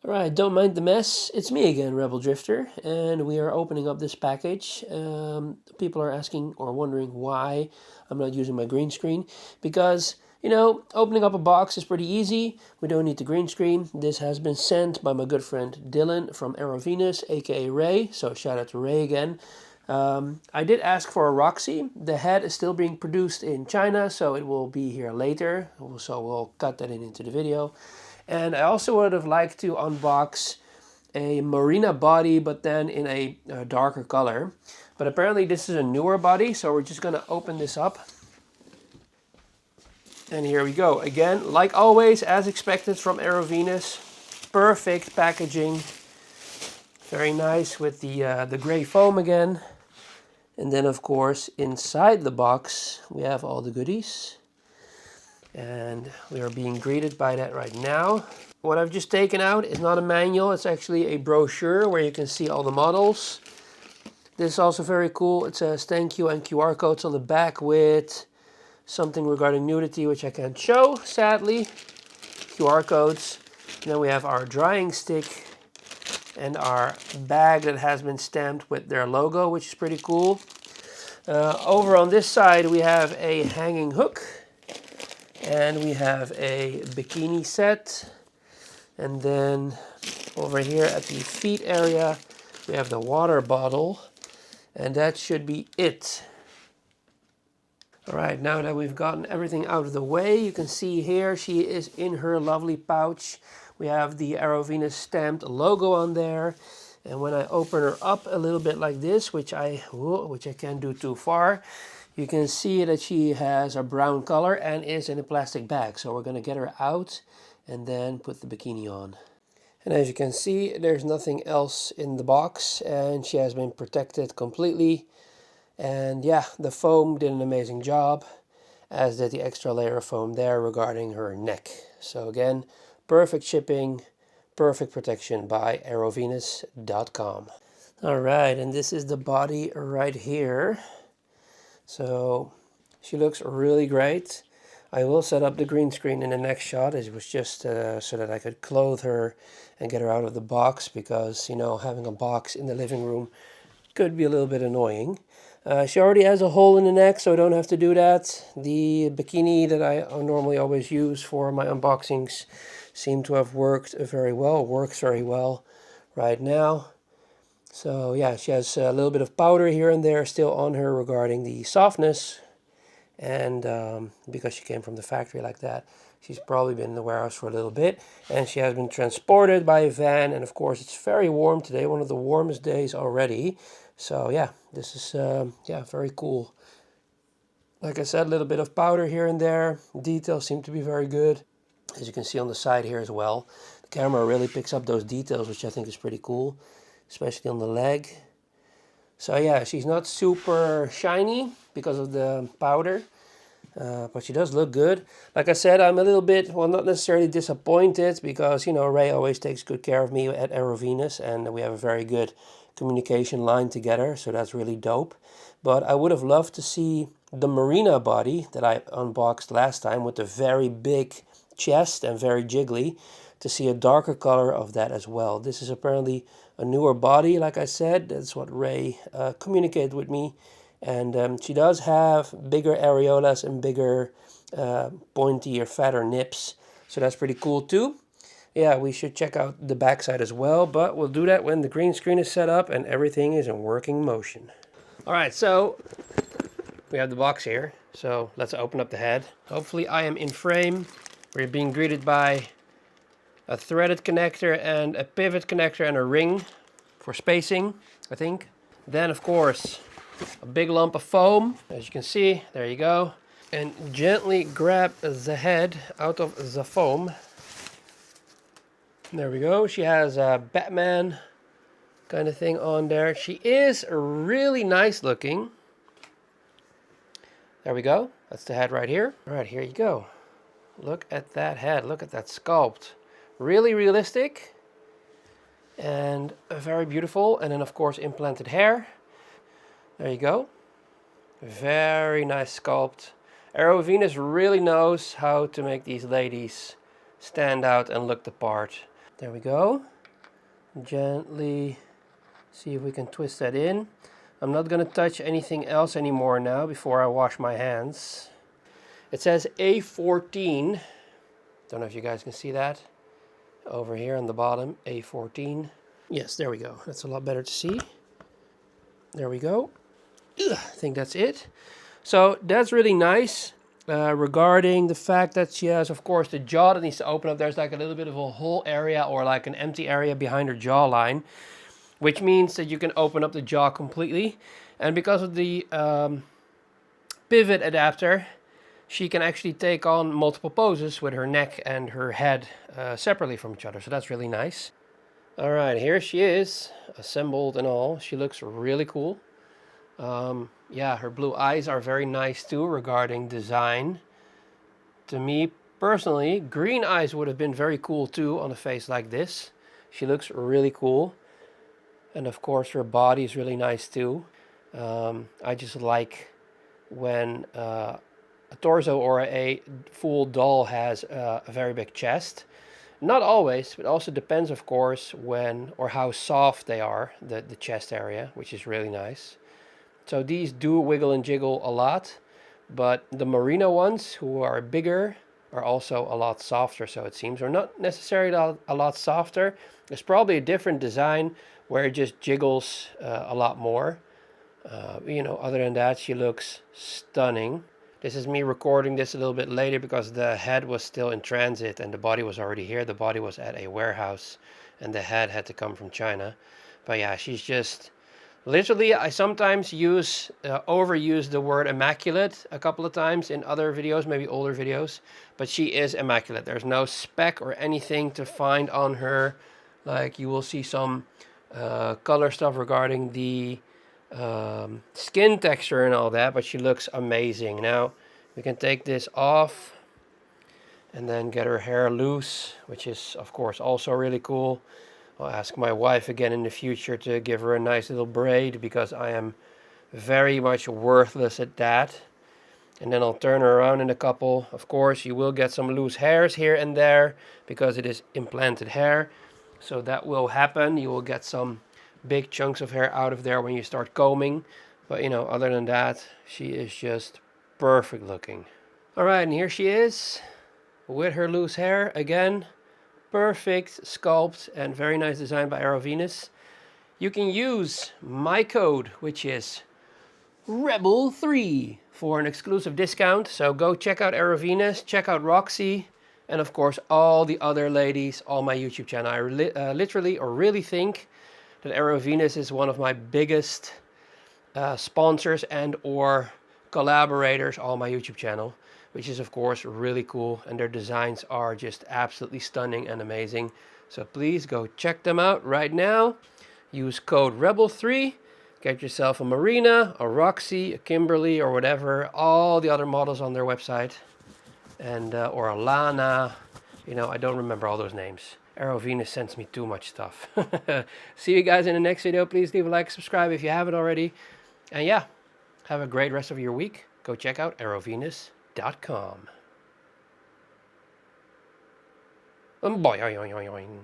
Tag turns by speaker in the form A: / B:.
A: Alright, don't mind the mess. It's me again, Rebel Drifter, and we are opening up this package. People are asking or wondering why I'm not using my green screen. Because, you know, opening up a box is pretty easy. We don't need the green screen. This has been sent by my good friend Dylan from Erovenus, aka Ray. So shout out to Ray again. I did ask for a Roxy. The head is still being produced in China, so it will be here later. So we'll cut that into the video. And I also would have liked to unbox a Marina body, but then in a darker color. But apparently this is a newer body, so we're just gonna open this up. And here we go. Again, like always, as expected from Erovenus, perfect packaging. Very nice with the gray foam again. And then of course, inside the box, we have all the goodies. And we are being greeted by that right now. What I've just taken out is not a manual, it's actually a brochure where you can see all the models. This is also very cool. It says thank you and QR codes on the back with something regarding nudity, which I can't show, sadly. QR codes. And then we have our drying stick and our bag that has been stamped with their logo, which is pretty cool. Over on this side, we have a hanging hook. And we have a bikini set. And then over here at the feet area, we have the water bottle. And that should be it. All right, now that we've gotten everything out of the way, you can see here she is in her lovely pouch. We have the Erovenus stamped logo on there. And when I open her up a little bit like this, which I can't do too far, you can see that she has a brown color and is in a plastic bag. So we're going to get her out and then put the bikini on. And as you can see, there's nothing else in the box and she has been protected completely. And yeah, the foam did an amazing job, as did the extra layer of foam there regarding her neck. So again, perfect shipping, perfect protection by Erovenus.com. All right, and this is the body right here. So she looks really great. I will set up the green screen in the next shot. It was just so that I could clothe her and get her out of the box, because, you know, having a box in the living room could be a little bit annoying. She already has a hole in the neck, so I don't have to do that. The bikini that I normally always use for my unboxings seemed to have worked very well, works very well right now. So yeah, she has a little bit of powder here and there still on her regarding the softness. And because she came from the factory like that, she's probably been in the warehouse for a little bit. And she has been transported by a van. And of course, it's very warm today, one of the warmest days already. So yeah, this is yeah, very cool. Like I said, a little bit of powder here and there. Details seem to be very good, as you can see on the side here as well. The camera really picks up those details, which I think is pretty cool, especially on the leg. So yeah, she's not super shiny because of the powder, but she does look good. Like I said, I'm a little bit, well, not necessarily disappointed, because, you know, Ray always takes good care of me at Erovenus, and we have a very good communication line together, so that's really dope. But I would have loved to see the Marina body that I unboxed last time with the very big chest and very jiggly, to see a darker color of that as well. This is apparently a newer body, like I said. That's what Ray communicated with me. And she does have bigger areolas and bigger, pointy or fatter nips. So that's pretty cool too. Yeah, we should check out the backside as well, but we'll do that when the green screen is set up and everything is in working motion. All right, so we have the box here. So let's open up the head. Hopefully I am in frame. We're being greeted by a threaded connector and a pivot connector and a ring for spacing, I think. Then, of course, a big lump of foam, as you can see. There you go. And gently grab the head out of the foam. There we go. She has a Batman kind of thing on there. She is really nice looking. There we go. That's the head right here. All right, here you go. Look at that head. Look at that sculpt. Really realistic and very beautiful. And then, of course, implanted hair. There you go. Very nice sculpt. Erovenus really knows how to make these ladies stand out and look the part. There we go. Gently see if we can twist that in. I'm not going to touch anything else anymore now before I wash my hands. It says A14. Don't know if you guys can see that. Over here on the bottom, A14. Yes, there we go. That's a lot better to see. There we go. Ugh, I think that's it. So that's really nice. Regarding the fact that she has, of course, the jaw that needs to open up. There's like a little bit of a hole area or like an empty area behind her jawline, which means that you can open up the jaw completely. And because of the pivot adapter, she can actually take on multiple poses with her neck and her head separately from each other. So that's really nice. All right, here she is, assembled and all. She looks really cool. Yeah, her blue eyes are very nice too regarding design. To me personally, green eyes would have been very cool too on a face like this. She looks really cool. And of course her body is really nice too. I just like when a torso or a full doll has a very big chest. Not always, but also depends of course when or how soft they are, the chest area, which is really nice. So these do wiggle and jiggle a lot, but the merino ones who are bigger are also a lot softer, so it seems, or not necessarily a lot softer. There's probably a different design where it just jiggles a lot more. You know, other than that, she looks stunning. This is me recording this a little bit later because the head was still in transit and the body was already here. The body was at a warehouse and the head had to come from China. But yeah, she's just... Literally, I sometimes overuse the word immaculate a couple of times in other videos, maybe older videos. But she is immaculate. There's no speck or anything to find on her. Like you will see some color stuff regarding the skin texture and all that. But she looks amazing. Now, we can take this off and then get her hair loose, which is, of course, also really cool. I'll ask my wife again in the future to give her a nice little braid because I am very much worthless at that. And then I'll turn her around in a couple. Of course, you will get some loose hairs here and there because it is implanted hair. So that will happen. You will get some big chunks of hair out of there when you start combing. But, you know, other than that, she is just perfect looking. All right, and here she is with her loose hair again. Perfect sculpt and very nice design by Erovenus. You can use my code, which is Rebel3 for an exclusive discount. So go check out Erovenus, check out Roxy, and of course all the other ladies on my YouTube channel. I literally or really think that Erovenus is one of my biggest sponsors and or collaborators on my YouTube channel, which is of course really cool, and their designs are just absolutely stunning and amazing. So please go check them out right now. Use code Rebel3, get yourself a Marina, a Roxy, a Kimberly, or whatever, all the other models on their website, and or a Lana. You know, I don't remember all those names. Erovenus sends me too much stuff. See you guys in the next video. Please leave a like, subscribe if you haven't already. And yeah, have a great rest of your week. Go check out Erovenus.com. Boing.